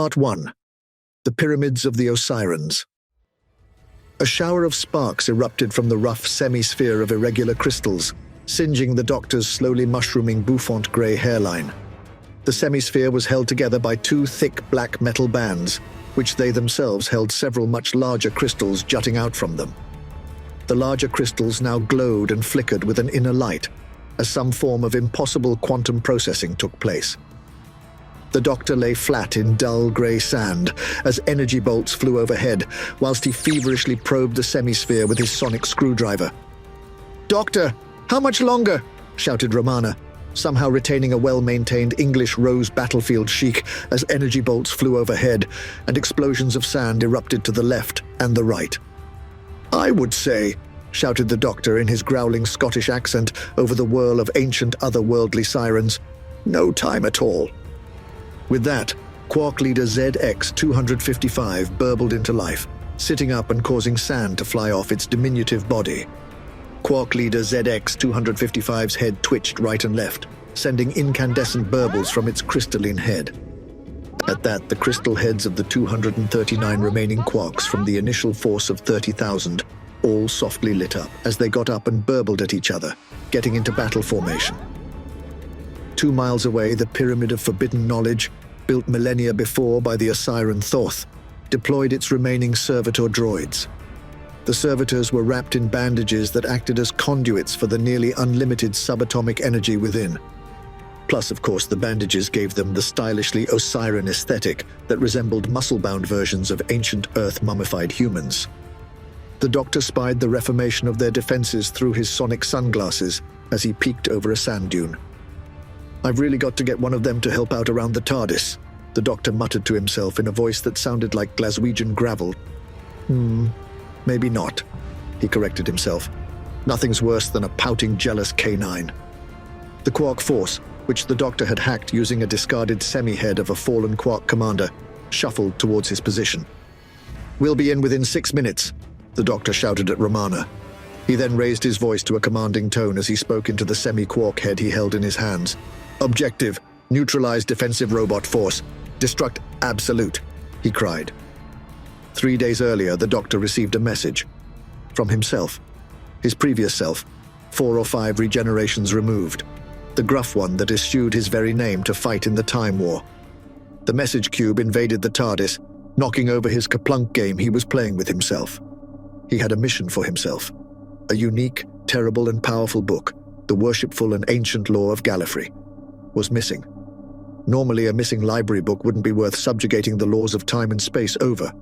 Part 1. The Pyramids of the Osirans. A shower of sparks erupted from the rough semi-sphere of irregular crystals, singeing the doctor's slowly mushrooming bouffant grey hairline. The semi-sphere was held together by two thick black metal bands, which they themselves held several much larger crystals jutting out from them. The larger crystals now glowed and flickered with an inner light, as some form of impossible quantum processing took place. The doctor lay flat in dull grey sand as energy bolts flew overhead, whilst he feverishly probed the semi-sphere with his sonic screwdriver. "Doctor, how much longer?" shouted Romana, somehow retaining a well-maintained English rose battlefield chic as energy bolts flew overhead and explosions of sand erupted to the left and the right. "I would say," shouted the doctor in his growling Scottish accent over the whirl of ancient otherworldly sirens, "no time at all." With that, Quark Leader ZX-255 burbled into life, sitting up and causing sand to fly off its diminutive body. Quark Leader ZX-255's head twitched right and left, sending incandescent burbles from its crystalline head. At that, the crystal heads of the 239 remaining quarks from the initial force of 30,000 all softly lit up as they got up and burbled at each other, getting into battle formation. 2 miles away, the Pyramid of Forbidden Knowledge, built millennia before by the Osiran Thoth, deployed its remaining servitor droids. The servitors were wrapped in bandages that acted as conduits for the nearly unlimited subatomic energy within. Plus, of course, the bandages gave them the stylishly Osiran aesthetic that resembled muscle-bound versions of ancient Earth mummified humans. The doctor spied the reformation of their defenses through his sonic sunglasses as he peeked over a sand dune. "I've really got to get one of them to help out around the TARDIS," the doctor muttered to himself in a voice that sounded like Glaswegian gravel. Maybe not," he corrected himself. "Nothing's worse than a pouting, jealous canine." The Quark Force, which the doctor had hacked using a discarded semi-head of a fallen Quark commander, shuffled towards his position. "We'll be in within 6 minutes," the doctor shouted at Romana. He then raised his voice to a commanding tone as he spoke into the semi-Quark head he held in his hands. "Objective, neutralize defensive robot force. Destruct absolute," he cried. 3 days earlier, the doctor received a message. From himself. His previous self, 4 or 5 regenerations removed. The gruff one that eschewed his very name to fight in the Time War. The message cube invaded the TARDIS, knocking over his Kaplunk game he was playing with himself. He had a mission for himself. A unique, terrible and powerful book, The Worshipful and Ancient Law of Gallifrey, was missing. Normally, a missing library book wouldn't be worth subjugating the laws of time and space over,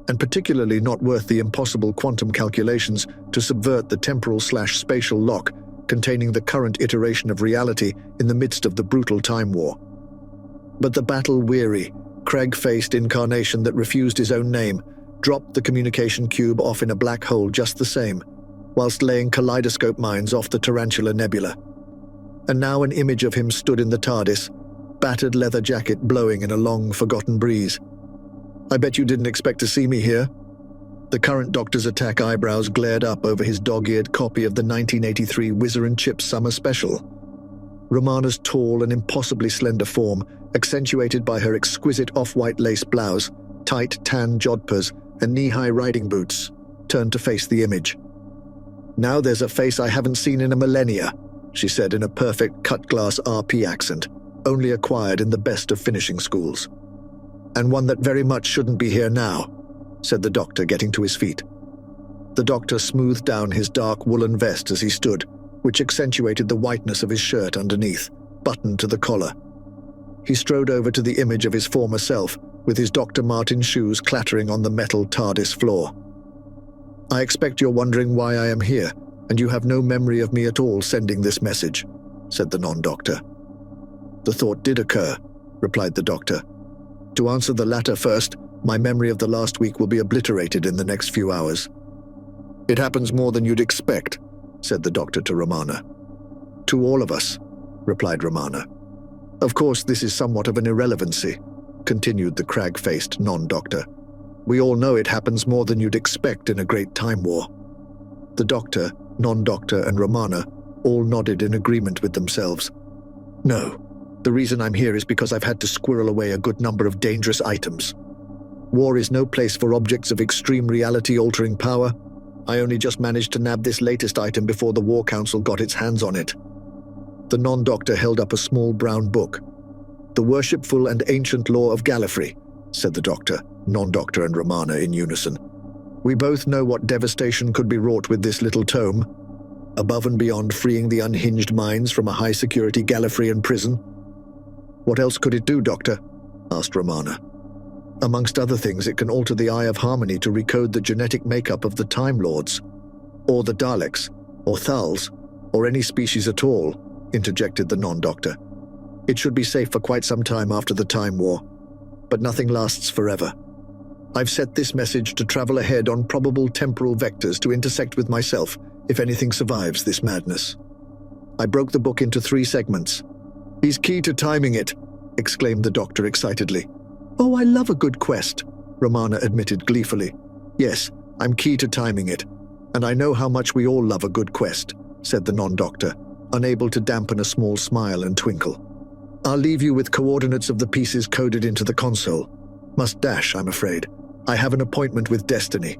and particularly not worth the impossible quantum calculations to subvert the temporal/spatial lock containing the current iteration of reality in the midst of the brutal Time War. But the battle-weary, crag-faced incarnation that refused his own name dropped the communication cube off in a black hole just the same, whilst laying kaleidoscope mines off the Tarantula Nebula. And now an image of him stood in the TARDIS, battered leather jacket blowing in a long, forgotten breeze. "I bet you didn't expect to see me here." The current doctor's attack eyebrows glared up over his dog-eared copy of the 1983 Whizzer and Chips Summer Special. Romana's tall and impossibly slender form, accentuated by her exquisite off-white lace blouse, tight tan jodhpurs, and knee-high riding boots, turned to face the image. "Now there's a face I haven't seen in a millennia," she said in a perfect cut-glass RP accent, only acquired in the best of finishing schools. "And one that very much shouldn't be here now," said the doctor, getting to his feet. The doctor smoothed down his dark woolen vest as he stood, which accentuated the whiteness of his shirt underneath, buttoned to the collar. He strode over to the image of his former self, with his Dr. Martin shoes clattering on the metal TARDIS floor. "I expect you're wondering why I am here, and you have no memory of me at all sending this message," said the non-doctor. "The thought did occur," replied the doctor. "To answer the latter first, my memory of the last week will be obliterated in the next few hours." "It happens more than you'd expect," said the doctor to Romana. "To all of us," replied Romana. "Of course, this is somewhat of an irrelevancy," continued the crag-faced non-doctor. "We all know it happens more than you'd expect in a great time war." The doctor, non-doctor, and Romana all nodded in agreement with themselves. "No, The reason I'm here is because I've had to squirrel away a good number of dangerous items. War is no place for objects of extreme reality-altering power. I only just managed to nab this latest item before the War Council got its hands on it." The non-doctor held up a small brown book. "The Worshipful and Ancient Law of Gallifrey," said the doctor, non-doctor and Romana in unison. "We both know what devastation could be wrought with this little tome, above and beyond freeing the unhinged minds from a high-security Gallifreyan prison." "What else could it do, Doctor?" asked Romana. "Amongst other things, it can alter the Eye of Harmony to recode the genetic makeup of the Time Lords, or the Daleks, or Thals, or any species at all," interjected the non-doctor. "It should be safe for quite some time after the Time War, but nothing lasts forever. I've set this message to travel ahead on probable temporal vectors to intersect with myself if anything survives this madness." I broke the book into 3 segments. "He's key to timing it," exclaimed the doctor excitedly. "Oh, I love a good quest," Romana admitted gleefully. "Yes, I'm key to timing it, and I know how much we all love a good quest," said the non-doctor, unable to dampen a small smile and twinkle. "I'll leave you with coordinates of the pieces coded into the console. Must dash, I'm afraid. I have an appointment with Destiny."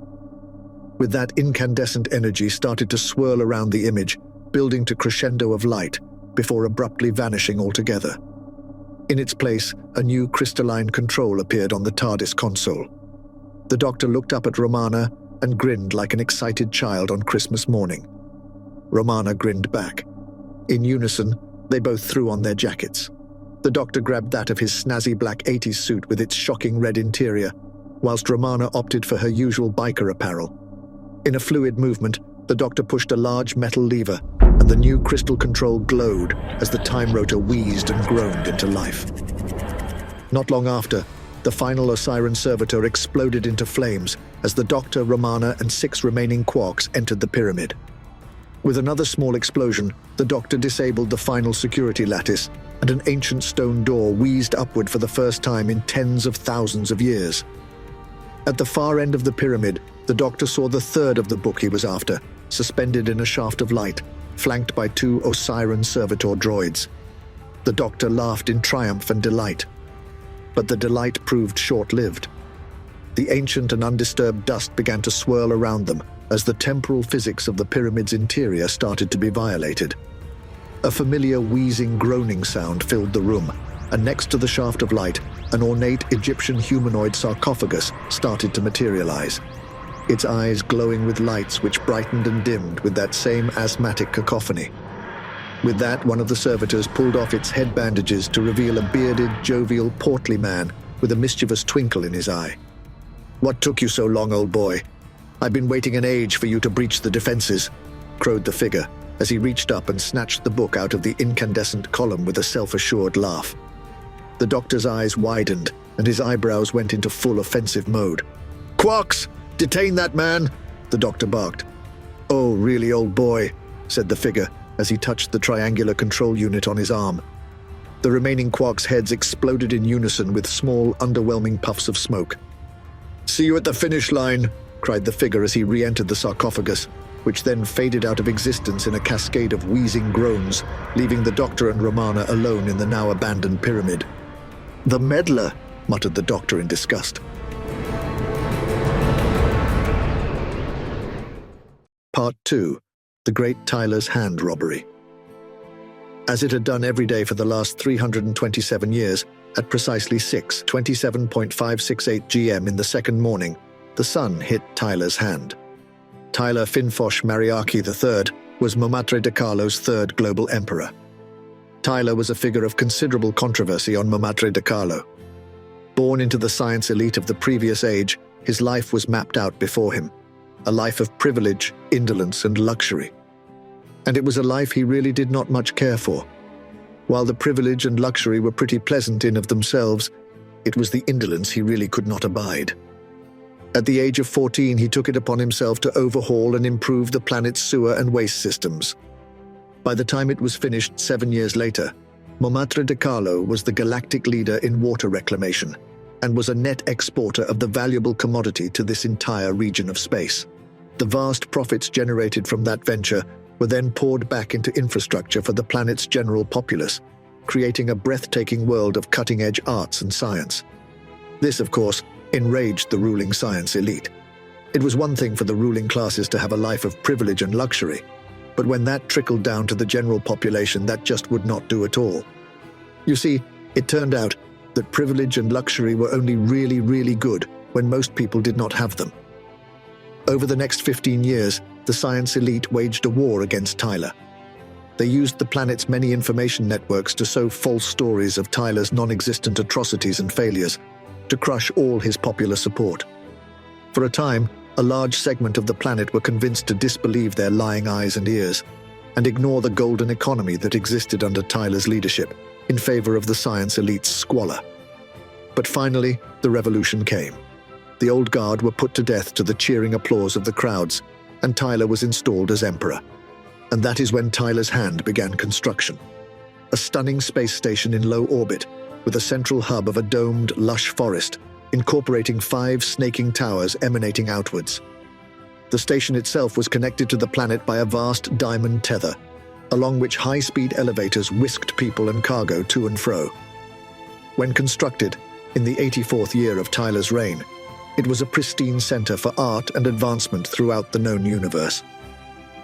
With that, incandescent energy started to swirl around the image, building to crescendo of light, before abruptly vanishing altogether. In its place, a new crystalline control appeared on the TARDIS console. The doctor looked up at Romana and grinned like an excited child on Christmas morning. Romana grinned back. In unison, they both threw on their jackets. The doctor grabbed that of his snazzy black 80s suit with its shocking red interior, whilst Romana opted for her usual biker apparel. In a fluid movement, the doctor pushed a large metal lever, and the new crystal control glowed as the time rotor wheezed and groaned into life. Not long after, the final Osiran servitor exploded into flames as the doctor, Romana, and 6 remaining quarks entered the pyramid. With another small explosion, the doctor disabled the final security lattice, and an ancient stone door wheezed upward for the first time in tens of thousands of years. At the far end of the pyramid, the doctor saw the 3rd of the book he was after, suspended in a shaft of light, flanked by 2 Osiran servitor droids. The doctor laughed in triumph and delight. But the delight proved short-lived. The ancient and undisturbed dust began to swirl around them as the temporal physics of the pyramid's interior started to be violated. A familiar wheezing, groaning sound filled the room, and next to the shaft of light, an ornate Egyptian humanoid sarcophagus started to materialize, its eyes glowing with lights which brightened and dimmed with that same asthmatic cacophony. With that, one of the servitors pulled off its head bandages to reveal a bearded, jovial, portly man with a mischievous twinkle in his eye. "What took you so long, old boy? I've been waiting an age for you to breach the defenses," crowed the figure as he reached up and snatched the book out of the incandescent column with a self-assured laugh. The doctor's eyes widened and his eyebrows went into full offensive mode. "Quarks! Detain that man!" the doctor barked. "Oh, really, old boy," said the figure as he touched the triangular control unit on his arm. The remaining quarks' heads exploded in unison with small, underwhelming puffs of smoke. "See you at the finish line," cried the figure as he re-entered the sarcophagus, which then faded out of existence in a cascade of wheezing groans, leaving the doctor and Romana alone in the now abandoned pyramid. "The meddler," muttered the doctor in disgust. Part 2. The Great Tyler's Hand Robbery. As it had done every day for the last 327 years, at precisely 6:27.568 GM in the second morning, the sun hit Tyler's hand. Tyler Finfosh Mariaki III was Momatre de Carlo's 3rd global emperor. Tyler was a figure of considerable controversy on Momatre de Carlo. Born into the science elite of the previous age, his life was mapped out before him, a life of privilege, indolence, and luxury. And it was a life he really did not much care for. While the privilege and luxury were pretty pleasant in of themselves, it was the indolence he really could not abide. At the age of 14, he took it upon himself to overhaul and improve the planet's sewer and waste systems. By the time it was finished 7 years later, Momatre de Carlo was the galactic leader in water reclamation and was a net exporter of the valuable commodity to this entire region of space. The vast profits generated from that venture were then poured back into infrastructure for the planet's general populace, creating a breathtaking world of cutting-edge arts and science. This, of course, enraged the ruling science elite. It was one thing for the ruling classes to have a life of privilege and luxury, but when that trickled down to the general population, that just would not do at all. You see, it turned out that privilege and luxury were only really, really good when most people did not have them. Over the next 15 years, the science elite waged a war against Tyler. They used the planet's many information networks to sow false stories of Tyler's non-existent atrocities and failures, to crush all his popular support. For a time, a large segment of the planet were convinced to disbelieve their lying eyes and ears, and ignore the golden economy that existed under Tyler's leadership, in favor of the science elite's squalor. But finally, the revolution came. The old guard were put to death to the cheering applause of the crowds, and Tyler was installed as emperor. And that is when Tyler's hand began construction. A stunning space station in low orbit, with a central hub of a domed, lush forest, incorporating 5 snaking towers emanating outwards. The station itself was connected to the planet by a vast diamond tether, along which high-speed elevators whisked people and cargo to and fro. When constructed, in the 84th year of Tyler's reign, it was a pristine center for art and advancement throughout the known universe.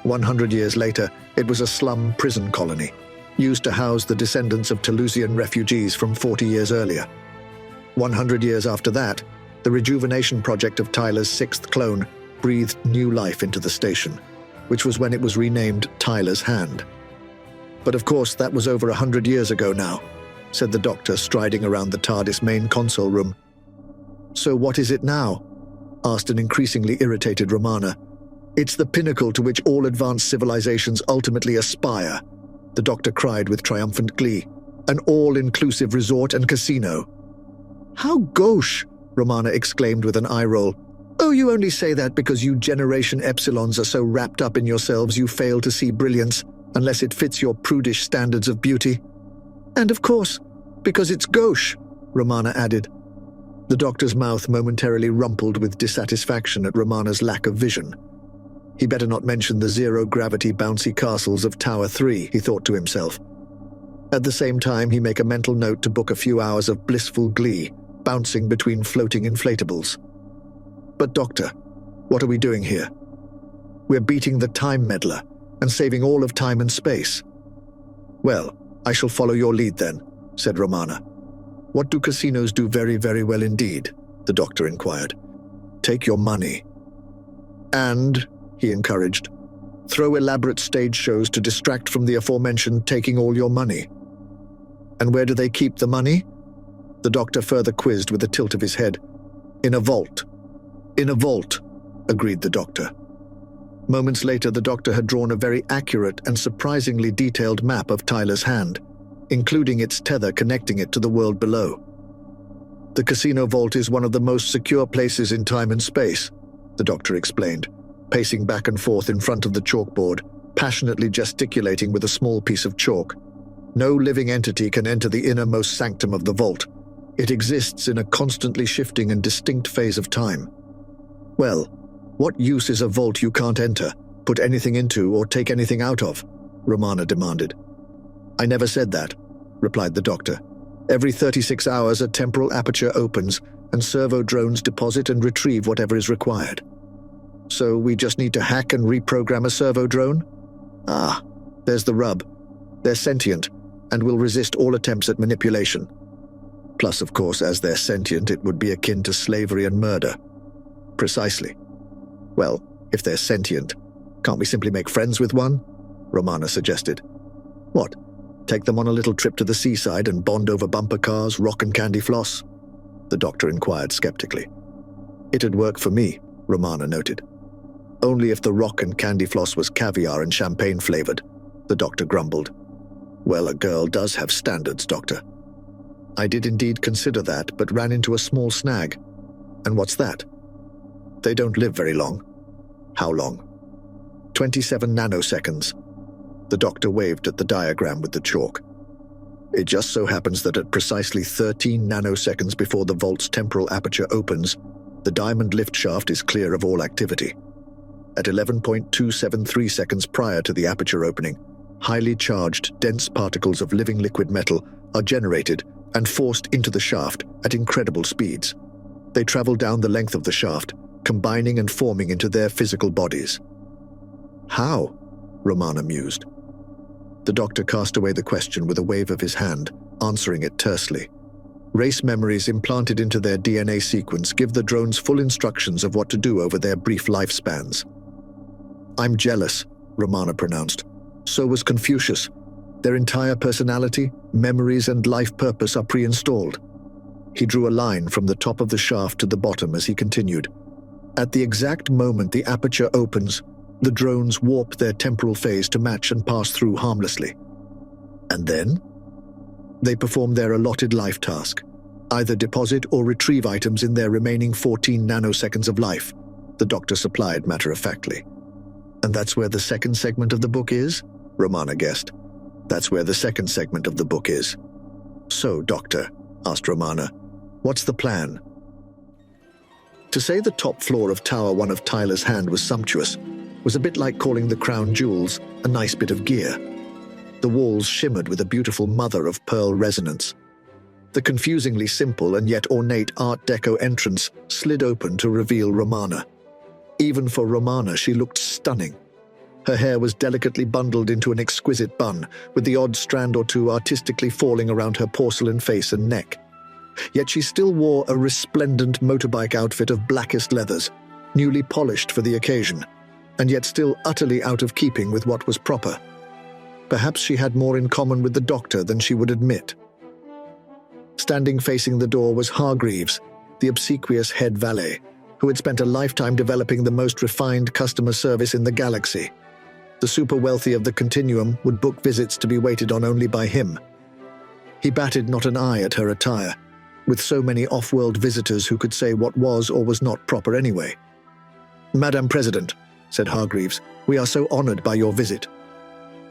100 years later, it was a slum prison colony, used to house the descendants of Toulousian refugees from 40 years earlier. 100 years after that, the rejuvenation project of Tyler's 6th clone breathed new life into the station, which was when it was renamed Tyler's Hand. But of course, that was over 100 years ago now, said the doctor, striding around the TARDIS main console room. So what is it now? Asked an increasingly irritated Romana. It's the pinnacle to which all advanced civilizations ultimately aspire, the doctor cried with triumphant glee. An all-inclusive resort and casino. How gauche, Romana exclaimed with an eye roll. Oh, you only say that because you Generation Epsilons are so wrapped up in yourselves you fail to see brilliance, unless it fits your prudish standards of beauty. And of course, because it's gauche, Romana added. The doctor's mouth momentarily rumpled with dissatisfaction at Romana's lack of vision. He better not mention the zero-gravity bouncy castles of Tower 3, he thought to himself. At the same time, he make a mental note to book a few hours of blissful glee, bouncing between floating inflatables. But doctor, what are we doing here? We're beating the time meddler and saving all of time and space. Well, I shall follow your lead then, said Romana. What do casinos do very, very well indeed? The doctor inquired. Take your money. And, he encouraged, throw elaborate stage shows to distract from the aforementioned taking all your money. And where do they keep the money? The doctor further quizzed with a tilt of his head. In a vault. In a vault, agreed the doctor. Moments later, the doctor had drawn a very accurate and surprisingly detailed map of Tyler's Hand, including its tether connecting it to the world below. The casino vault is one of the most secure places in time and space, the doctor explained, pacing back and forth in front of the chalkboard, passionately gesticulating with a small piece of chalk. No living entity can enter the innermost sanctum of the vault. It exists in a constantly shifting and distinct phase of time. Well, what use is a vault you can't enter, put anything into, or take anything out of? Romana demanded. I never said that, replied the doctor. Every 36 hours a temporal aperture opens, and servo drones deposit and retrieve whatever is required. So we just need to hack and reprogram a servo drone? Ah, there's the rub. They're sentient, and will resist all attempts at manipulation. Plus, of course, as they're sentient, it would be akin to slavery and murder. Precisely. Well, if they're sentient, can't we simply make friends with one? Romana suggested. What? Take them on a little trip to the seaside and bond over bumper cars, rock and candy floss? The doctor inquired skeptically. It'd work for me, Romana noted. Only if the rock and candy floss was caviar and champagne flavored, the doctor grumbled. Well, a girl does have standards, doctor. I did indeed consider that, but ran into a small snag. And what's that? They don't live very long. How long? 27 nanoseconds. The doctor waved at the diagram with the chalk. It just so happens that at precisely 13 nanoseconds before the vault's temporal aperture opens, the diamond lift shaft is clear of all activity. At 11.273 seconds prior to the aperture opening, highly charged, dense particles of living liquid metal are generated and forced into the shaft at incredible speeds. They travel down the length of the shaft, combining and forming into their physical bodies. How? Romana mused. The doctor cast away the question with a wave of his hand, answering it tersely. Race memories implanted into their DNA sequence give the drones full instructions of what to do over their brief lifespans. I'm jealous, Romana pronounced. So was Confucius. Their entire personality, memories, and life purpose are pre-installed. He drew a line from the top of the shaft to the bottom as he continued. At the exact moment the aperture opens, the drones warp their temporal phase to match and pass through harmlessly. And then? They perform their allotted life task, either deposit or retrieve items in their remaining 14 nanoseconds of life, the doctor supplied matter-of-factly. And that's where the second segment of the book is? Romana guessed. That's where the second segment of the book is. So, Doctor, asked Romana, what's the plan? To say the top floor of Tower 1 of Tyler's Hand was sumptuous was a bit like calling the crown jewels a nice bit of gear. The walls shimmered with a beautiful mother-of-pearl resonance. The confusingly simple and yet ornate Art Deco entrance slid open to reveal Romana. Even for Romana, she looked stunning. Her hair was delicately bundled into an exquisite bun, with the odd strand or two artistically falling around her porcelain face and neck. Yet she still wore a resplendent motorbike outfit of blackest leathers, newly polished for the occasion, and yet still utterly out of keeping with what was proper. Perhaps she had more in common with the doctor than she would admit. Standing facing the door was Hargreaves, the obsequious head valet, who had spent a lifetime developing the most refined customer service in the galaxy. The super-wealthy of the continuum would book visits to be waited on only by him. He batted not an eye at her attire, with so many off-world visitors who could say what was or was not proper anyway. "Madam President," said Hargreaves, "we are so honored by your visit."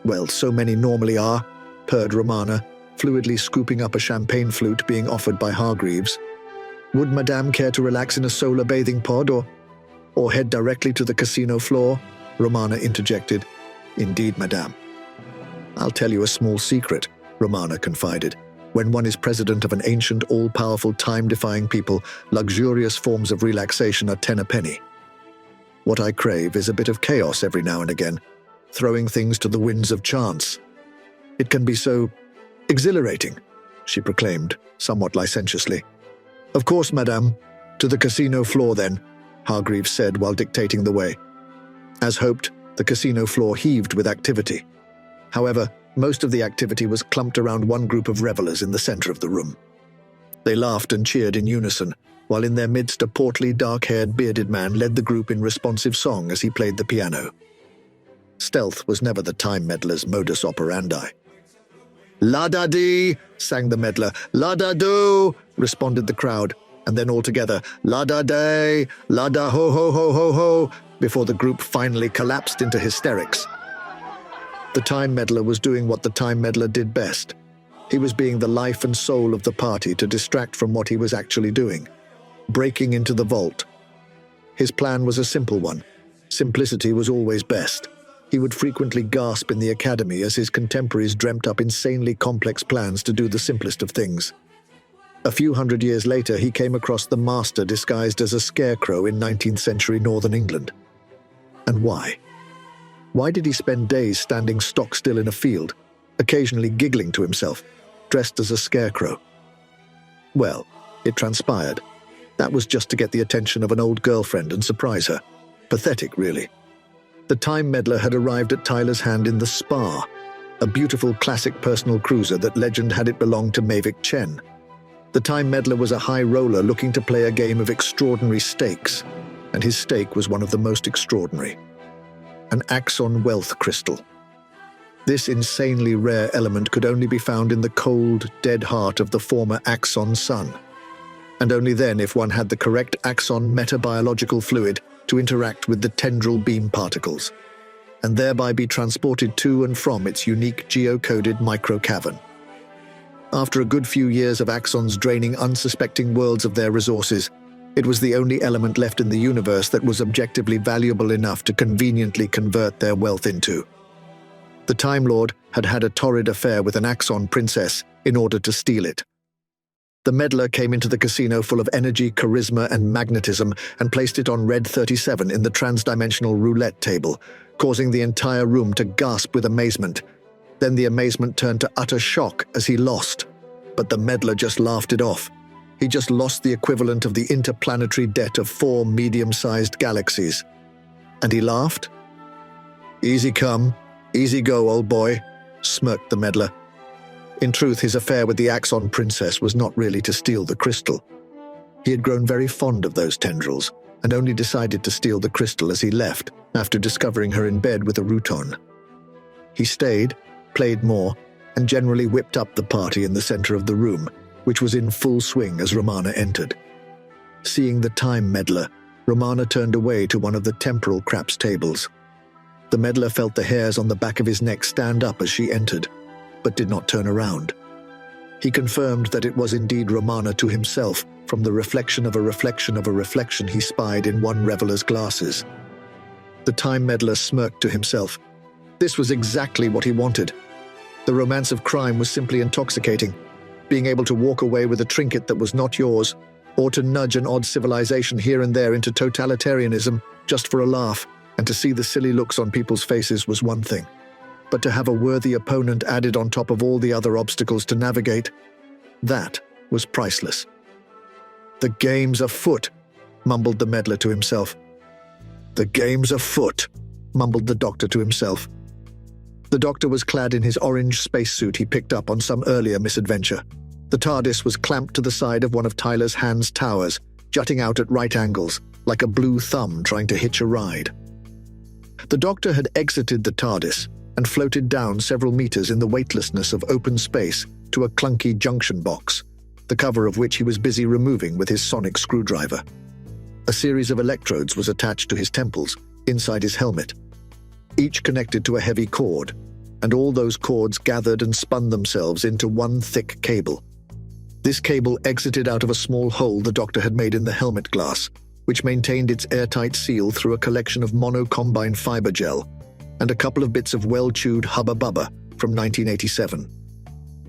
"Well, so many normally are," purred Romana, fluidly scooping up a champagne flute being offered by Hargreaves. "Would Madame care to relax in a solar bathing pod or head directly to the casino floor?" Romana interjected. "Indeed, Madame." "I'll tell you a small secret," Romana confided. "When one is president of an ancient, all-powerful, time-defying people, luxurious forms of relaxation are 10 a penny. What I crave is a bit of chaos every now and again, throwing things to the winds of chance. It can be so exhilarating," she proclaimed, somewhat licentiously. "Of course, Madame. To the casino floor, then," Hargreaves said while dictating the way. As hoped, the casino floor heaved with activity. However, most of the activity was clumped around one group of revelers in the center of the room. They laughed and cheered in unison, while in their midst a portly, dark-haired, bearded man led the group in responsive song as he played the piano. Stealth was never the time meddler's modus operandi. "La-da-dee," sang the meddler. "La-da-do," responded the crowd, and then all together, "La-da-day, la-da-ho-ho-ho-ho-ho," before the group finally collapsed into hysterics. The time meddler was doing what the time meddler did best. He was being the life and soul of the party to distract from what he was actually doing, breaking into the vault. His plan was a simple one. Simplicity was always best. He would frequently gasp in the academy as his contemporaries dreamt up insanely complex plans to do the simplest of things. A few hundred years later, he came across the master disguised as a scarecrow in 19th century northern England. And why? Why did he spend days standing stock still in a field, occasionally giggling to himself, dressed as a scarecrow? Well, it transpired. That was just to get the attention of an old girlfriend and surprise her. Pathetic, really. The time meddler had arrived at Tyler's Hand in the Spa, a beautiful classic personal cruiser that legend had it belonged to Mavic Chen. The time meddler was a high roller looking to play a game of extraordinary stakes, and his stake was one of the most extraordinary. An Axon wealth crystal. This insanely rare element could only be found in the cold, dead heart of the former Axon sun, and only then if one had the correct Axon metabiological fluid to interact with the tendril beam particles, and thereby be transported to and from its unique geocoded microcavern. After a good few years of Axons draining unsuspecting worlds of their resources, it was the only element left in the universe that was objectively valuable enough to conveniently convert their wealth into. The Time Lord had had a torrid affair with an Axon princess in order to steal it. The meddler came into the casino full of energy, charisma, and magnetism and placed it on red 37 in the transdimensional roulette table, causing the entire room to gasp with amazement. Then the amazement turned to utter shock as he lost. But the meddler just laughed it off. He just lost the equivalent of the interplanetary debt of 4 medium-sized galaxies. And he laughed? "Easy come, easy go, old boy," smirked the meddler. In truth, his affair with the Axon princess was not really to steal the crystal. He had grown very fond of those tendrils, and only decided to steal the crystal as he left, after discovering her in bed with a Ruton. He stayed, played more, and generally whipped up the party in the center of the room, which was in full swing as Romana entered. Seeing the time meddler, Romana turned away to one of the temporal craps tables. The meddler felt the hairs on the back of his neck stand up as she entered, but did not turn around. He confirmed that it was indeed Romana to himself from the reflection of a reflection of a reflection he spied in one reveler's glasses. The time meddler smirked to himself. This was exactly what he wanted. The romance of crime was simply intoxicating. Being able to walk away with a trinket that was not yours, or to nudge an odd civilization here and there into totalitarianism just for a laugh, and to see the silly looks on people's faces was one thing. But to have a worthy opponent added on top of all the other obstacles to navigate, that was priceless. "The game's afoot," mumbled the meddler to himself. "The game's afoot," mumbled the doctor to himself. The doctor was clad in his orange spacesuit he picked up on some earlier misadventure. The TARDIS was clamped to the side of one of Tyler's Hand's towers, jutting out at right angles, like a blue thumb trying to hitch a ride. The doctor had exited the TARDIS and floated down several meters in the weightlessness of open space to a clunky junction box, the cover of which he was busy removing with his sonic screwdriver. A series of electrodes was attached to his temples, inside his helmet, each connected to a heavy cord, and all those cords gathered and spun themselves into one thick cable. This cable exited out of a small hole the doctor had made in the helmet glass, which maintained its airtight seal through a collection of mono-combine fiber gel and a couple of bits of well-chewed Hubba Bubba from 1987.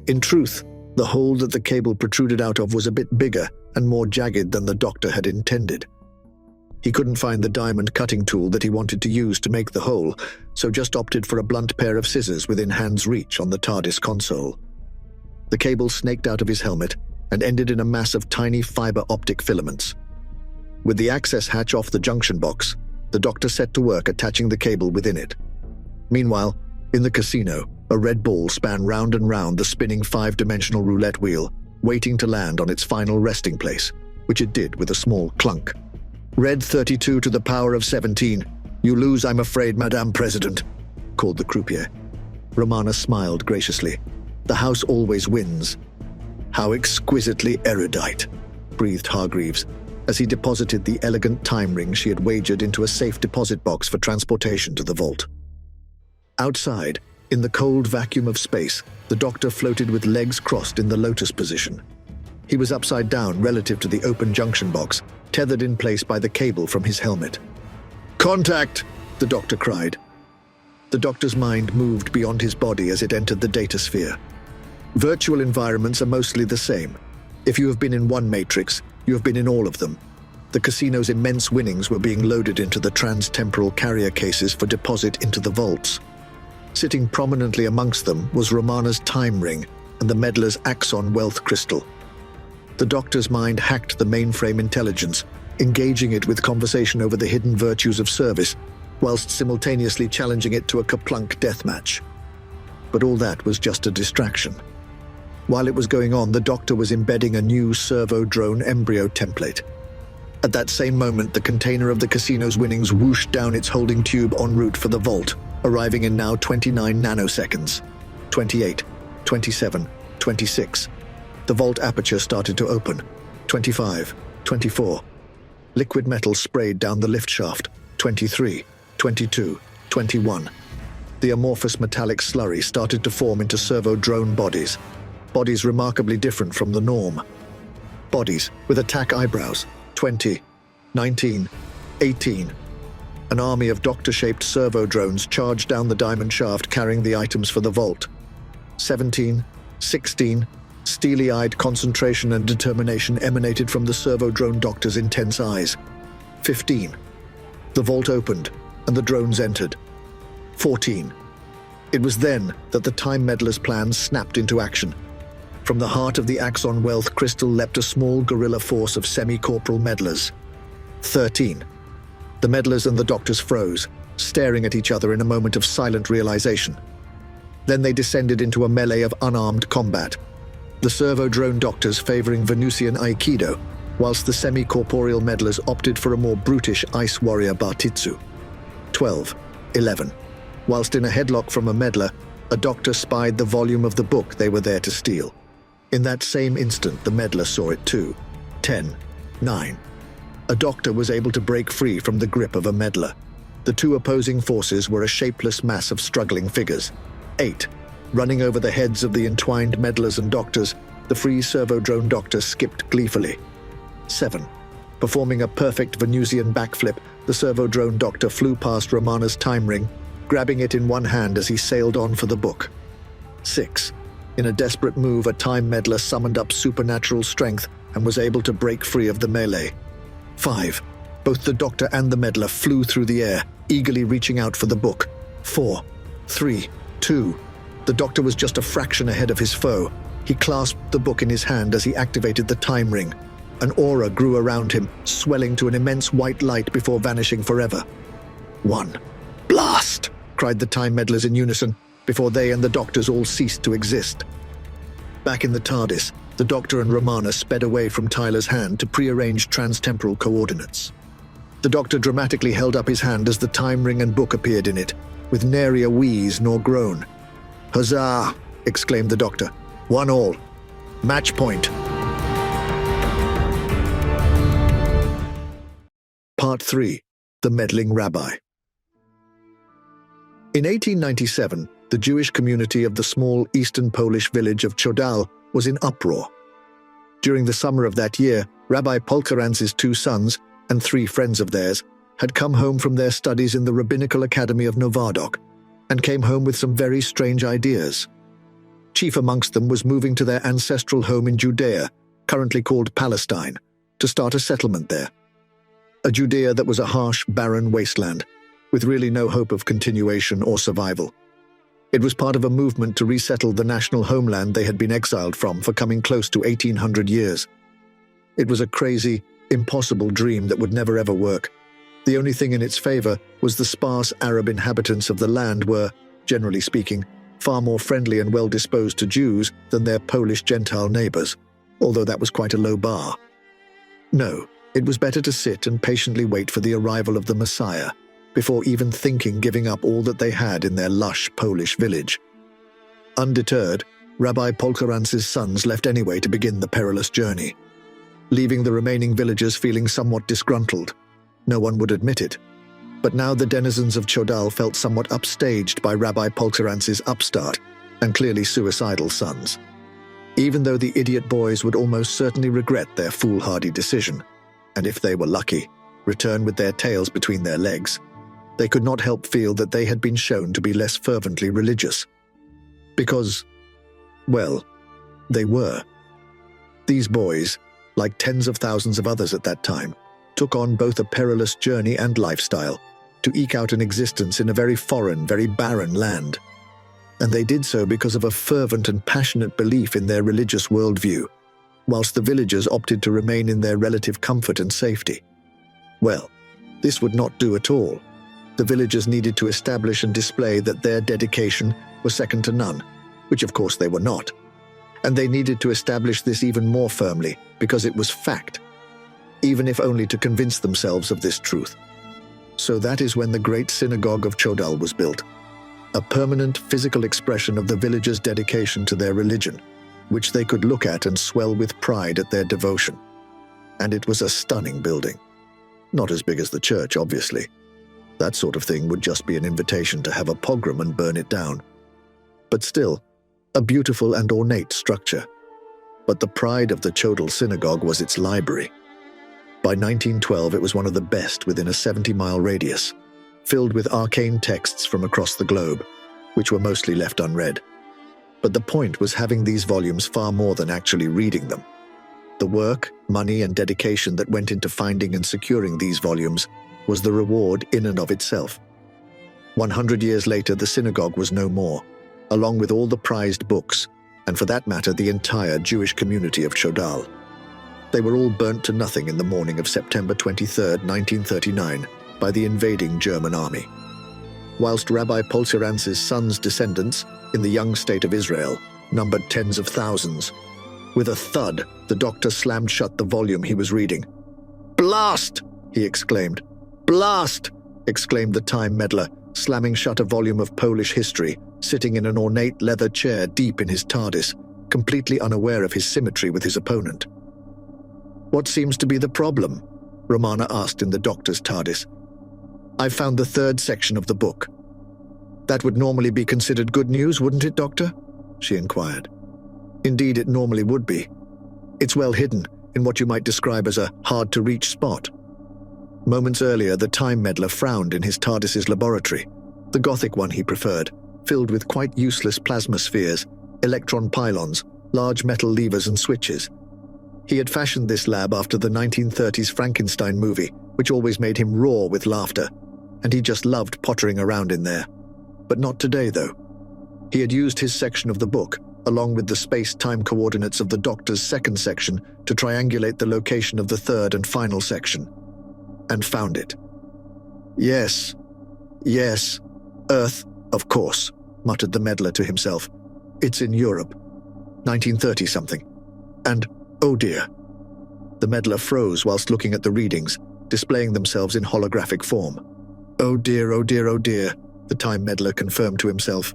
In truth, the hole that the cable protruded out of was a bit bigger and more jagged than the doctor had intended. He couldn't find the diamond cutting tool that he wanted to use to make the hole, so just opted for a blunt pair of scissors within hand's reach on the TARDIS console. The cable snaked out of his helmet and ended in a mass of tiny fiber optic filaments. With the access hatch off the junction box, the doctor set to work attaching the cable within it. Meanwhile, in the casino, a red ball span round and round the spinning 5-dimensional roulette wheel, waiting to land on its final resting place, which it did with a small clunk. "Red 32 to the power of 17. You lose, I'm afraid, Madame President," called the croupier. Romana smiled graciously. "The house always wins." "How exquisitely erudite," breathed Hargreaves, as he deposited the elegant time ring she had wagered into a safe deposit box for transportation to the vault. Outside, in the cold vacuum of space, the doctor floated with legs crossed in the lotus position. He was upside down relative to the open junction box, tethered in place by the cable from his helmet. "Contact!" the doctor cried. The doctor's mind moved beyond his body as it entered the data sphere. Virtual environments are mostly the same. If you have been in one matrix, you have been in all of them. The casino's immense winnings were being loaded into the trans-temporal carrier cases for deposit into the vaults. Sitting prominently amongst them was Romana's time ring and the meddler's Axon wealth crystal. The doctor's mind hacked the mainframe intelligence, engaging it with conversation over the hidden virtues of service, whilst simultaneously challenging it to a Kaplunk deathmatch. But all that was just a distraction. While it was going on, the doctor was embedding a new servo drone embryo template. At that same moment, the container of the casino's winnings whooshed down its holding tube en route for the vault, arriving in now 29 nanoseconds. 28, 27, 26. The vault aperture started to open. 25, 24. Liquid metal sprayed down the lift shaft. 23, 22, 21. The amorphous metallic slurry started to form into servo drone bodies. Bodies remarkably different from the norm. Bodies with attack eyebrows. 20, 19, 18. An army of doctor-shaped servo drones charged down the diamond shaft carrying the items for the vault. 17, 16, steely-eyed concentration and determination emanated from the servo drone doctor's intense eyes. 15. The vault opened, and the drones entered. 14. It was then that the Time Meddler's plan snapped into action. From the heart of the Axon Wealth crystal leapt a small guerrilla force of semi-corporal meddlers. 13. The meddlers and the doctors froze, staring at each other in a moment of silent realization. Then they descended into a melee of unarmed combat, the servo-drone doctors favoring Venusian Aikido, whilst the semi-corporeal meddlers opted for a more brutish ice warrior Bartitsu. 12. 11. Whilst in a headlock from a meddler, a doctor spied the volume of the book they were there to steal. In that same instant, the meddler saw it too. 10. 9. A doctor was able to break free from the grip of a meddler. The two opposing forces were a shapeless mass of struggling figures. 8. Running over the heads of the entwined meddlers and doctors, the free servo-drone doctor skipped gleefully. 7. Performing a perfect Venusian backflip, the servo-drone doctor flew past Romana's time ring, grabbing it in one hand as he sailed on for the book. 6. In a desperate move, a time meddler summoned up supernatural strength and was able to break free of the melee. 5. Both the doctor and the meddler flew through the air, eagerly reaching out for the book. 4. 3. 2. The doctor was just a fraction ahead of his foe. He clasped the book in his hand as he activated the time ring. An aura grew around him, swelling to an immense white light before vanishing forever. 1. Blast! Cried the time meddlers in unison, before they and the doctors all ceased to exist. Back in the TARDIS, the Doctor and Romana sped away from Tyler's hand to prearrange transtemporal coordinates. The Doctor dramatically held up his hand as the time ring and book appeared in it, with nary a wheeze nor groan. "Huzzah!" exclaimed the Doctor. "1-1. Match point." Part 3. The Meddling Rabbi. In 1897, the Jewish community of the small eastern Polish village of Chodal was in uproar. During the summer of that year, Rabbi Polkarantz's 2 sons and 3 friends of theirs had come home from their studies in the Rabbinical Academy of Novardok and came home with some very strange ideas. Chief amongst them was moving to their ancestral home in Judea, currently called Palestine, to start a settlement there. A Judea that was a harsh, barren wasteland, with really no hope of continuation or survival. It was part of a movement to resettle the national homeland they had been exiled from for coming close to 1800 years. It was a crazy, impossible dream that would never ever work. The only thing in its favor was the sparse Arab inhabitants of the land were, generally speaking, far more friendly and well-disposed to Jews than their Polish Gentile neighbors, although that was quite a low bar. No, it was better to sit and patiently wait for the arrival of the Messiah, before even thinking giving up all that they had in their lush Polish village. Undeterred, Rabbi Polkarantz's sons left anyway to begin the perilous journey, leaving the remaining villagers feeling somewhat disgruntled. No one would admit it, but now the denizens of Chodal felt somewhat upstaged by Rabbi Polkarantz's upstart and clearly suicidal sons. Even though the idiot boys would almost certainly regret their foolhardy decision, and if they were lucky, return with their tails between their legs, they could not help feel that they had been shown to be less fervently religious. Because, well, they were. These boys, like tens of thousands of others at that time, took on both a perilous journey and lifestyle to eke out an existence in a very foreign, very barren land. And they did so because of a fervent and passionate belief in their religious worldview, whilst the villagers opted to remain in their relative comfort and safety. Well, this would not do at all. The villagers needed to establish and display that their dedication was second to none, which of course they were not. And they needed to establish this even more firmly because it was fact, even if only to convince themselves of this truth. So that is when the great synagogue of Chodal was built, a permanent physical expression of the villagers' dedication to their religion, which they could look at and swell with pride at their devotion. And it was a stunning building. Not as big as the church, obviously. That sort of thing would just be an invitation to have a pogrom and burn it down. But still, a beautiful and ornate structure. But the pride of the Chodal synagogue was its library. By 1912, it was one of the best within a 70-mile radius, filled with arcane texts from across the globe, which were mostly left unread. But the point was having these volumes far more than actually reading them. The work, money, and dedication that went into finding and securing these volumes was the reward in and of itself. 100 years later, the synagogue was no more, along with all the prized books, and for that matter, the entire Jewish community of Chodal. They were all burnt to nothing in the morning of September 23, 1939, by the invading German army. Whilst Rabbi Polsirantz's son's descendants, in the young state of Israel, numbered tens of thousands. With a thud, the doctor slammed shut the volume he was reading. "Blast!" he exclaimed. "Blast!" exclaimed the time meddler, slamming shut a volume of Polish history, sitting in an ornate leather chair deep in his TARDIS, completely unaware of his symmetry with his opponent. "What seems to be the problem?" Romana asked in the doctor's TARDIS. "I've found the third section of the book." "That would normally be considered good news, wouldn't it, Doctor?" she inquired. "Indeed, it normally would be. It's well hidden, in what you might describe as a hard-to-reach spot." Moments earlier, the time meddler frowned in his TARDIS's laboratory, the Gothic one he preferred, filled with quite useless plasma spheres, electron pylons, large metal levers and switches. He had fashioned this lab after the 1930s Frankenstein movie, which always made him roar with laughter, and he just loved pottering around in there. But not today, though. He had used his section of the book, along with the space-time coordinates of the Doctor's second section, to triangulate the location of the third and final section. And found it. Yes, Earth, of course, muttered the meddler to himself. It's in Europe. 1930-something. And, oh dear. The meddler froze whilst looking at the readings, displaying themselves in holographic form. Oh dear, oh dear, oh dear, the time meddler confirmed to himself.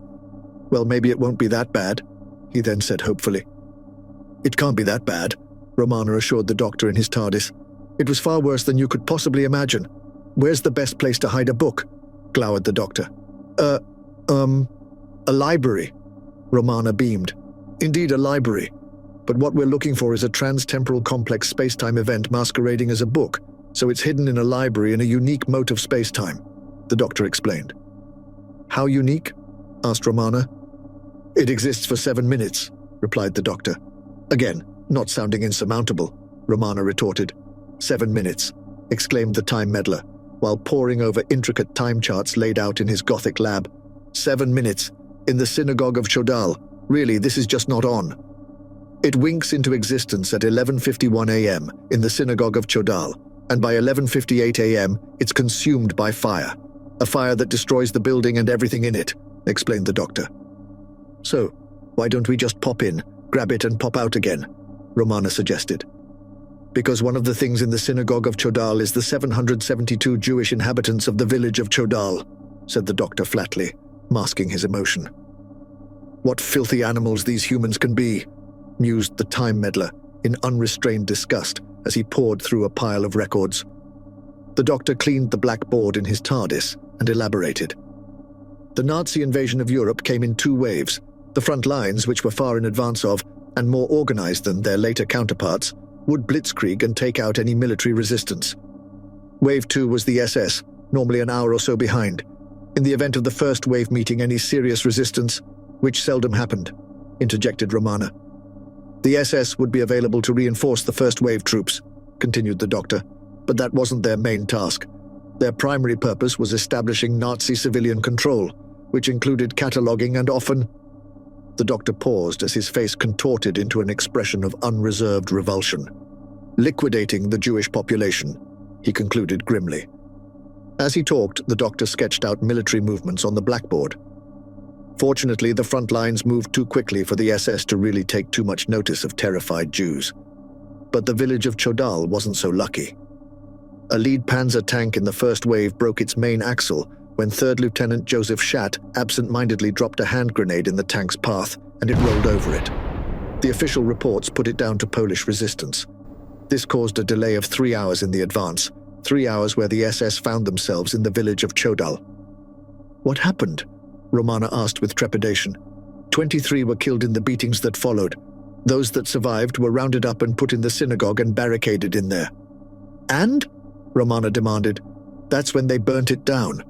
Well, maybe it won't be that bad, he then said hopefully. It can't be that bad, Romana assured the doctor in his TARDIS. It was far worse than you could possibly imagine. Where's the best place to hide a book? Glowered the doctor. A library. Romana beamed. Indeed, a library. But what we're looking for is a trans-temporal complex space-time event masquerading as a book, so it's hidden in a library in a unique mote of space-time, the doctor explained. How unique? Asked Romana. It exists for 7 minutes, replied the doctor. Again, not sounding insurmountable, Romana retorted. 7 minutes, exclaimed the time meddler, while poring over intricate time charts laid out in his Gothic lab. 7 minutes, in the synagogue of Chodal. Really, this is just not on. It winks into existence at 11:51 a.m. in the synagogue of Chodal, and by 11:58 a.m. it's consumed by fire. A fire that destroys the building and everything in it, explained the doctor. So, why don't we just pop in, grab it and pop out again? Romana suggested. Because one of the things in the synagogue of Chodal is the 772 Jewish inhabitants of the village of Chodal, said the doctor flatly, masking his emotion. What filthy animals these humans can be, mused the time meddler in unrestrained disgust as he pored through a pile of records. The doctor cleaned the black board in his TARDIS and elaborated. The Nazi invasion of Europe came in 2 waves, the front lines, which were far in advance of, and more organized than their later counterparts, would blitzkrieg and take out any military resistance. Wave 2 was the SS, normally an hour or so behind. In the event of the first wave meeting any serious resistance, which seldom happened, interjected Romana. The SS would be available to reinforce the first wave troops, continued the doctor, but that wasn't their main task. Their primary purpose was establishing Nazi civilian control, which included cataloguing and often... The doctor paused as his face contorted into an expression of unreserved revulsion. Liquidating the Jewish population, he concluded grimly. As he talked, the doctor sketched out military movements on the blackboard. Fortunately, the front lines moved too quickly for the SS to really take too much notice of terrified Jews. But the village of Chodal wasn't so lucky. A lead Panzer tank in the first wave broke its main axle when 3rd Lieutenant Joseph Schatt absent-mindedly dropped a hand grenade in the tank's path, and it rolled over it. The official reports put it down to Polish resistance. This caused a delay of 3 hours in the advance, 3 hours where the SS found themselves in the village of Chodal. What happened? Romana asked with trepidation. 23 were killed in the beatings that followed. Those that survived were rounded up and put in the synagogue and barricaded in there. And? Romana demanded. That's when they burnt it down.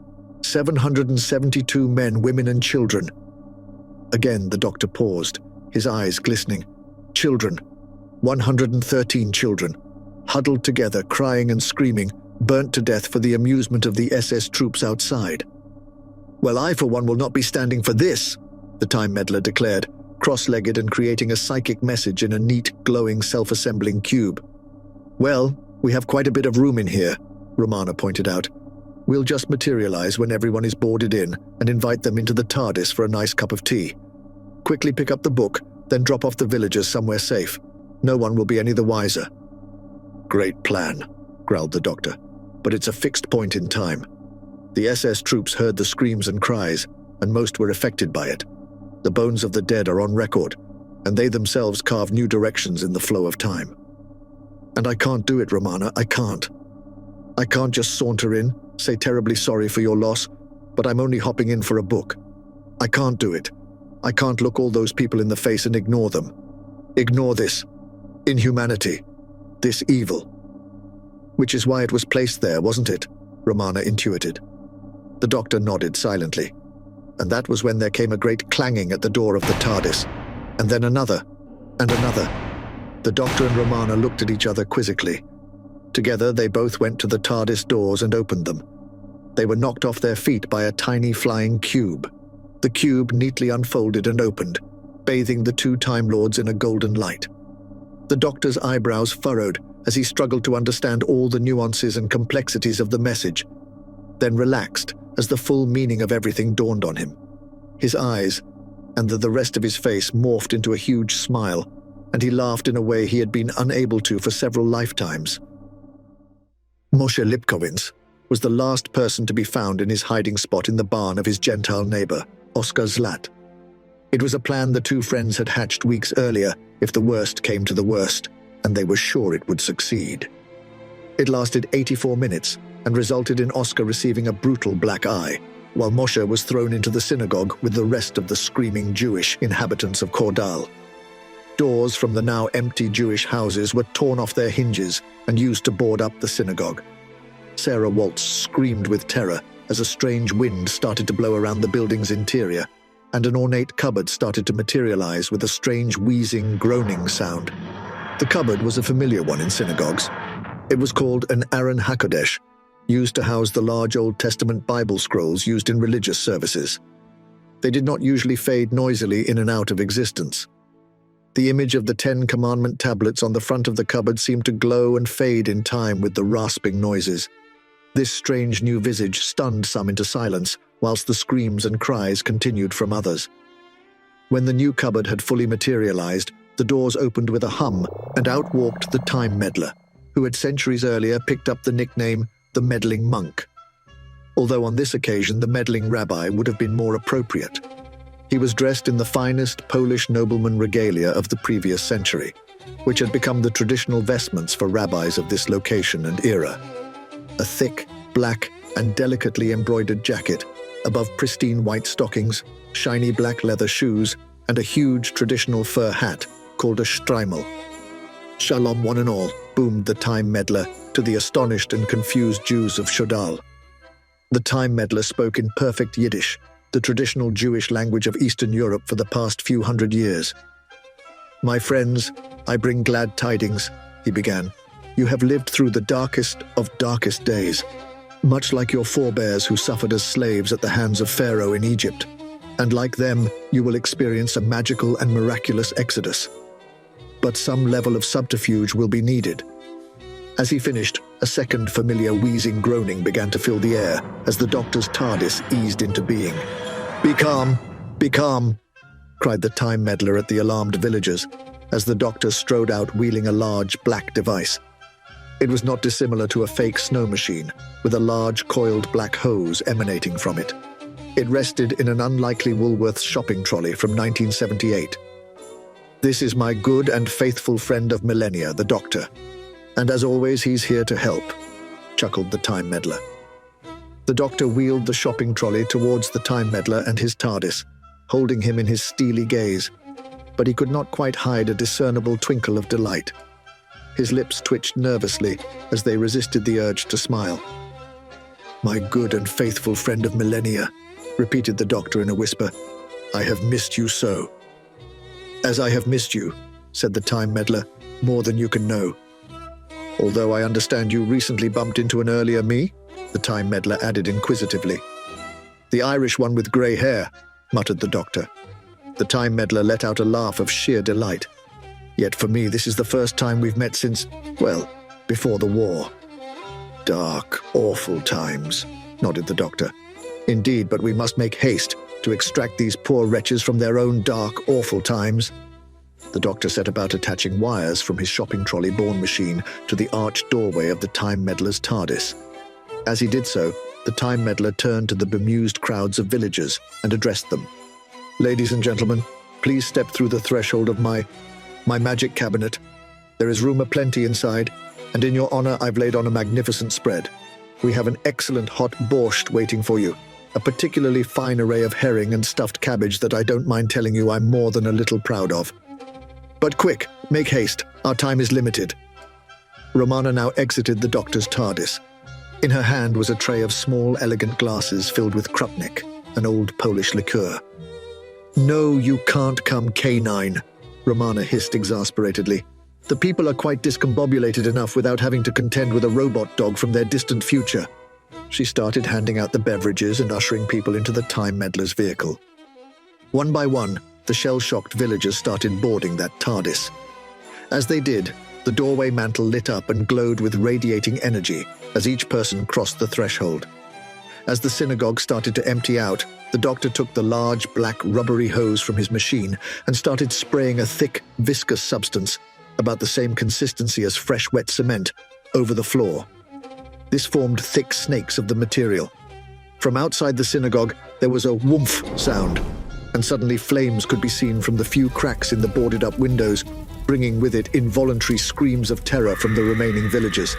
772 men, women, and children. Again, the doctor paused, his eyes glistening. Children. 113 children, huddled together, crying and screaming, burnt to death for the amusement of the SS troops outside. "Well, I, for one, will not be standing for this," the Time Meddler declared, cross-legged and creating a psychic message in a neat, glowing, self-assembling cube. "Well, we have quite a bit of room in here," Romana pointed out. "We'll just materialize when everyone is boarded in and invite them into the TARDIS for a nice cup of tea. Quickly pick up the book, then drop off the villagers somewhere safe. No one will be any the wiser." "Great plan," growled the doctor, "but it's a fixed point in time. The SS troops heard the screams and cries, and most were affected by it. The bones of the dead are on record, and they themselves carve new directions in the flow of time. And I can't do it, Romana, I can't. I can't just saunter in, say terribly sorry for your loss, but I'm only hopping in for a book. I can't do it. I can't look all those people in the face and ignore them. Ignore this inhumanity, this evil. Which is why it was placed there, wasn't it?" Romana intuited. The doctor nodded silently, and that was when there came a great clanging at the door of the TARDIS, and then another, and another. The doctor and Romana looked at each other quizzically. Together they both went to the TARDIS doors and opened them. They were knocked off their feet by a tiny flying cube. The cube neatly unfolded and opened, bathing the two Time Lords in a golden light. The doctor's eyebrows furrowed as he struggled to understand all the nuances and complexities of the message, then relaxed as the full meaning of everything dawned on him. His eyes, and the rest of his face, morphed into a huge smile, and he laughed in a way he had been unable to for several lifetimes. Moshe Lipkowitz was the last person to be found in his hiding spot in the barn of his Gentile neighbor, Oskar Zlat. It was a plan the two friends had hatched weeks earlier if the worst came to the worst, and they were sure it would succeed. It lasted 84 minutes and resulted in Oskar receiving a brutal black eye, while Moshe was thrown into the synagogue with the rest of the screaming Jewish inhabitants of Kordal. Doors from the now empty Jewish houses were torn off their hinges and used to board up the synagogue. Sarah Waltz screamed with terror as a strange wind started to blow around the building's interior, and an ornate cupboard started to materialize with a strange wheezing, groaning sound. The cupboard was a familiar one in synagogues. It was called an Aron HaKodesh, used to house the large Old Testament Bible scrolls used in religious services. They did not usually fade noisily in and out of existence. The image of the 10 Commandment tablets on the front of the cupboard seemed to glow and fade in time with the rasping noises. This strange new visage stunned some into silence, whilst the screams and cries continued from others. When the new cupboard had fully materialized, the doors opened with a hum, and out walked the Time Meddler, who had centuries earlier picked up the nickname the Meddling Monk. Although on this occasion the Meddling Rabbi would have been more appropriate. He was dressed in the finest Polish nobleman regalia of the previous century, which had become the traditional vestments for rabbis of this location and era. A thick, black, and delicately embroidered jacket, above pristine white stockings, shiny black leather shoes, and a huge traditional fur hat called a streimel. "Shalom, one and all," boomed the Time Meddler to the astonished and confused Jews of Shodal. The Time Meddler spoke in perfect Yiddish, the traditional Jewish language of Eastern Europe for the past few hundred years. "My friends, I bring glad tidings," he began. "You have lived through the darkest of darkest days, much like your forebears who suffered as slaves at the hands of Pharaoh in Egypt. And like them, you will experience a magical and miraculous exodus. But some level of subterfuge will be needed." As he finished, a second familiar wheezing groaning began to fill the air as the doctor's TARDIS eased into being. Be calm, cried the Time Meddler at the alarmed villagers as the doctor strode out wheeling a large black device. It was not dissimilar to a fake snow machine, with a large coiled black hose emanating from it. It rested in an unlikely Woolworths shopping trolley from 1978. "This is my good and faithful friend of millennia, the Doctor. And as always, he's here to help," chuckled the Time Meddler. The Doctor wheeled the shopping trolley towards the Time Meddler and his TARDIS, holding him in his steely gaze, but he could not quite hide a discernible twinkle of delight. His lips twitched nervously as they resisted the urge to smile. My good and faithful friend of millennia, repeated the doctor in a whisper. I have missed you so. As I have missed you, said the time meddler, more than you can know. Although I understand you recently bumped into an earlier me, the time meddler added inquisitively. The Irish one with grey hair, muttered the doctor. The time meddler let out a laugh of sheer delight. Yet for me this is the first time we've met since, well, before the war. Dark, awful times, nodded the doctor. Indeed, but we must make haste to extract these poor wretches from their own dark, awful times. The doctor set about attaching wires from his shopping trolley-borne machine to the arched doorway of the time meddler's TARDIS. As he did so, the time meddler turned to the bemused crowds of villagers and addressed them. Ladies and gentlemen, please step through the threshold of my magic cabinet. There is room aplenty inside, and in your honor I've laid on a magnificent spread. We have an excellent hot borscht waiting for you, a particularly fine array of herring and stuffed cabbage that I don't mind telling you I'm more than a little proud of. But quick, make haste, our time is limited. Romana now exited the doctor's TARDIS. In her hand was a tray of small, elegant glasses filled with krupnik, an old Polish liqueur. No, you can't come, K9, Romana hissed exasperatedly. The people are quite discombobulated enough without having to contend with a robot dog from their distant future. She started handing out the beverages and ushering people into the time meddler's vehicle. One by one, the shell-shocked villagers started boarding that TARDIS. As they did, the doorway mantle lit up and glowed with radiating energy as each person crossed the threshold. As the synagogue started to empty out, the doctor took the large, black, rubbery hose from his machine and started spraying a thick, viscous substance, about the same consistency as fresh, wet cement, over the floor. This formed thick snakes of the material. From outside the synagogue, there was a whoomph sound, and suddenly flames could be seen from the few cracks in the boarded-up windows, bringing with it involuntary screams of terror from the remaining villagers.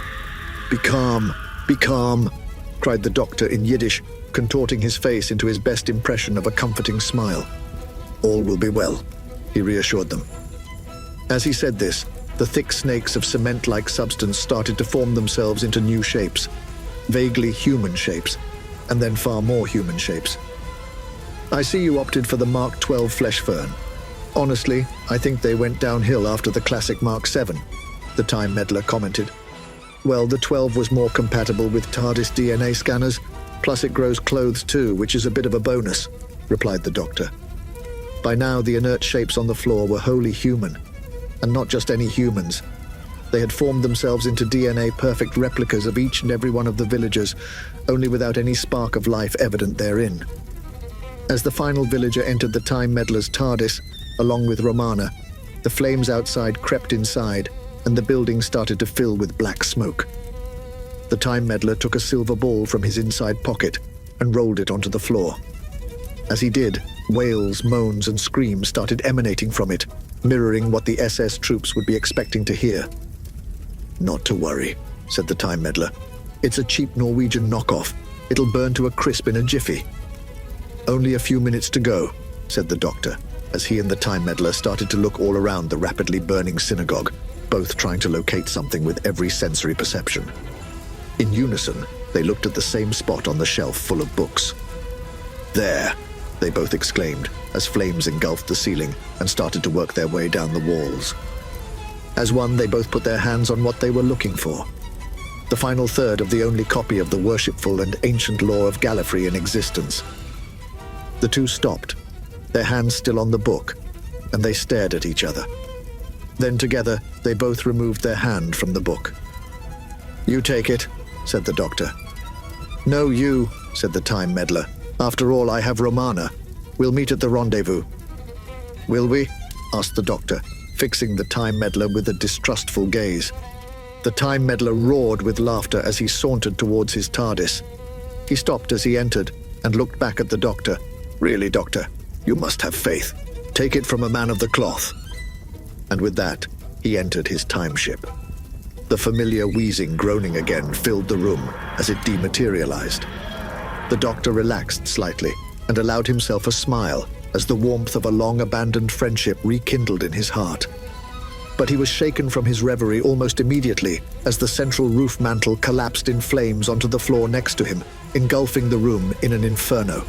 Be calm, cried the doctor in Yiddish, contorting his face into his best impression of a comforting smile. All will be well, he reassured them. As he said this, the thick snakes of cement-like substance started to form themselves into new shapes, vaguely human shapes, and then far more human shapes. I see you opted for the Mark 12 flesh fern. Honestly, I think they went downhill after the classic Mark 7, the time meddler commented. Well, the 12 was more compatible with TARDIS DNA scanners, plus it grows clothes too, which is a bit of a bonus, replied the doctor. By now, the inert shapes on the floor were wholly human, and not just any humans. They had formed themselves into DNA-perfect replicas of each and every one of the villagers, only without any spark of life evident therein. As the final villager entered the time meddler's TARDIS, along with Romana, the flames outside crept inside, and the building started to fill with black smoke. The time meddler took a silver ball from his inside pocket and rolled it onto the floor. As he did, wails, moans, and screams started emanating from it, mirroring what the SS troops would be expecting to hear. Not to worry, said the time meddler. It's a cheap Norwegian knockoff. It'll burn to a crisp in a jiffy. Only a few minutes to go, said the doctor, as he and the time meddler started to look all around the rapidly burning synagogue, both trying to locate something with every sensory perception. In unison, they looked at the same spot on the shelf full of books. There, they both exclaimed, as flames engulfed the ceiling and started to work their way down the walls. As one, they both put their hands on what they were looking for. The final third of the only copy of the Worshipful and ancient law of Gallifrey in existence. The two stopped, their hands still on the book, and they stared at each other. Then together, they both removed their hand from the book. You take it, said the doctor. No, you, said the time meddler. After all, I have Romana. We'll meet at the rendezvous. Will we? Asked the doctor, fixing the time meddler with a distrustful gaze. The time meddler roared with laughter as he sauntered towards his TARDIS. He stopped as he entered and looked back at the doctor. Really, doctor, you must have faith. Take it from a man of the cloth. And with that, he entered his time ship. The familiar wheezing groaning again filled the room as it dematerialized. The doctor relaxed slightly and allowed himself a smile as the warmth of a long-abandoned friendship rekindled in his heart. But he was shaken from his reverie almost immediately as the central roof mantle collapsed in flames onto the floor next to him, engulfing the room in an inferno.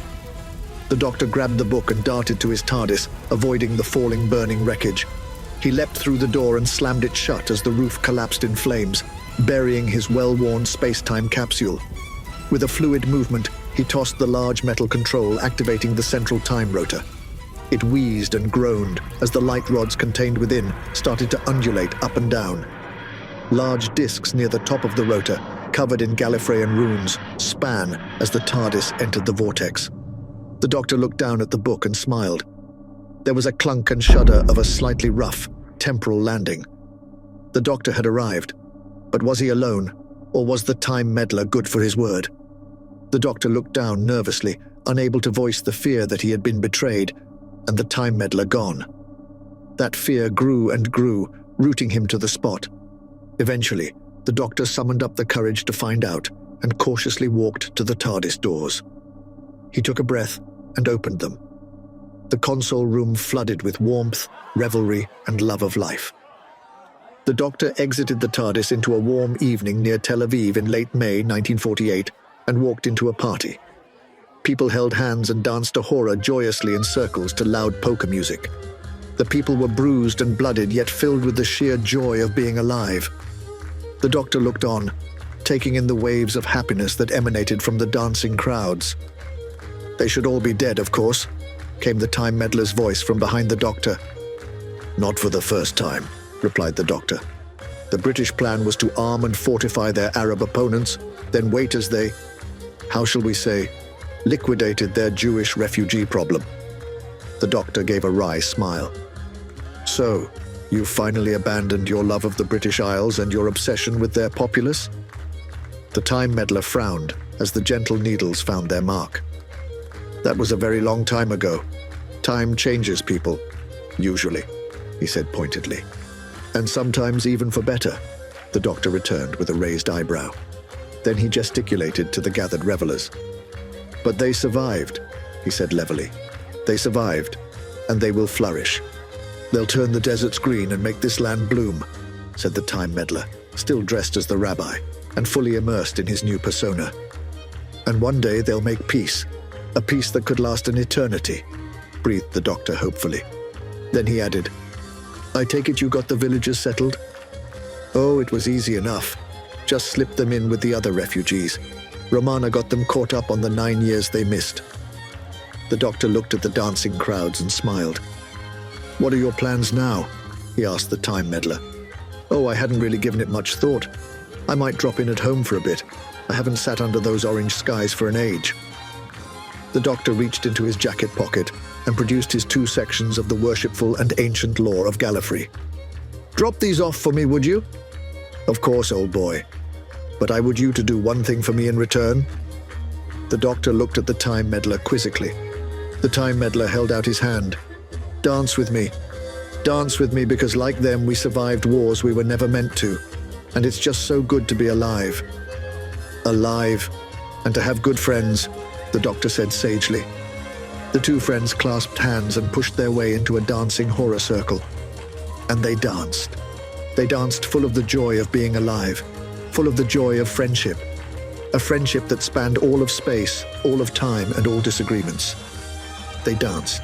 The doctor grabbed the book and darted to his TARDIS, avoiding the falling, burning wreckage. He leapt through the door and slammed it shut as the roof collapsed in flames, burying his well-worn space-time capsule. With a fluid movement, he tossed the large metal control, activating the central time rotor. It wheezed and groaned as the light rods contained within started to undulate up and down. Large discs near the top of the rotor, covered in Gallifreyan runes, span as the TARDIS entered the vortex. The doctor looked down at the book and smiled. There was a clunk and shudder of a slightly rough, temporal landing. The doctor had arrived, but was he alone, or was the time meddler good for his word? The doctor looked down nervously, unable to voice the fear that he had been betrayed, and the time meddler gone. That fear grew and grew, rooting him to the spot. Eventually, the doctor summoned up the courage to find out and cautiously walked to the TARDIS doors. He took a breath and opened them. The console room flooded with warmth, revelry, and love of life. The doctor exited the TARDIS into a warm evening near Tel Aviv in late May 1948 and walked into a party. People held hands and danced a hora joyously in circles to loud polka music. The people were bruised and blooded, yet filled with the sheer joy of being alive. The doctor looked on, taking in the waves of happiness that emanated from the dancing crowds. "They should all be dead, of course," came the time meddler's voice from behind the doctor. "Not for the first time," replied the doctor. "The British plan was to arm and fortify their Arab opponents, then wait as they, how shall we say, liquidated their Jewish refugee problem." The doctor gave a wry smile. "So, you finally abandoned your love of the British Isles and your obsession with their populace?" The time meddler frowned as the gentle needles found their mark. "That was a very long time ago. Time changes people, usually," he said pointedly. "And sometimes even for better," the doctor returned with a raised eyebrow. Then he gesticulated to the gathered revelers. "But they survived," he said levelly. "They survived, and they will flourish. They'll turn the deserts green and make this land bloom," said the time meddler, still dressed as the rabbi, and fully immersed in his new persona. "And one day they'll make peace, a peace that could last an eternity," breathed the doctor hopefully. Then he added, "I take it you got the villagers settled?" "Oh, it was easy enough. Just slipped them in with the other refugees. Romana got them caught up on the 9 years they missed." The doctor looked at the dancing crowds and smiled. "What are your plans now?" he asked the time meddler. "Oh, I hadn't really given it much thought. I might drop in at home for a bit. I haven't sat under those orange skies for an age." The doctor reached into his jacket pocket and produced his 2 sections of the Worshipful and Ancient Lore of Gallifrey. "Drop these off for me, would you?" "Of course, old boy. But I would you to do one thing for me in return?" The doctor looked at the time meddler quizzically. The time meddler held out his hand. "Dance with me. Dance with me because like them we survived wars we were never meant to. And it's just so good to be alive." "Alive. And to have good friends," the doctor said sagely. The 2 friends clasped hands and pushed their way into a dancing horror circle. And they danced. They danced full of the joy of being alive, full of the joy of friendship. A friendship that spanned all of space, all of time, and all disagreements. They danced.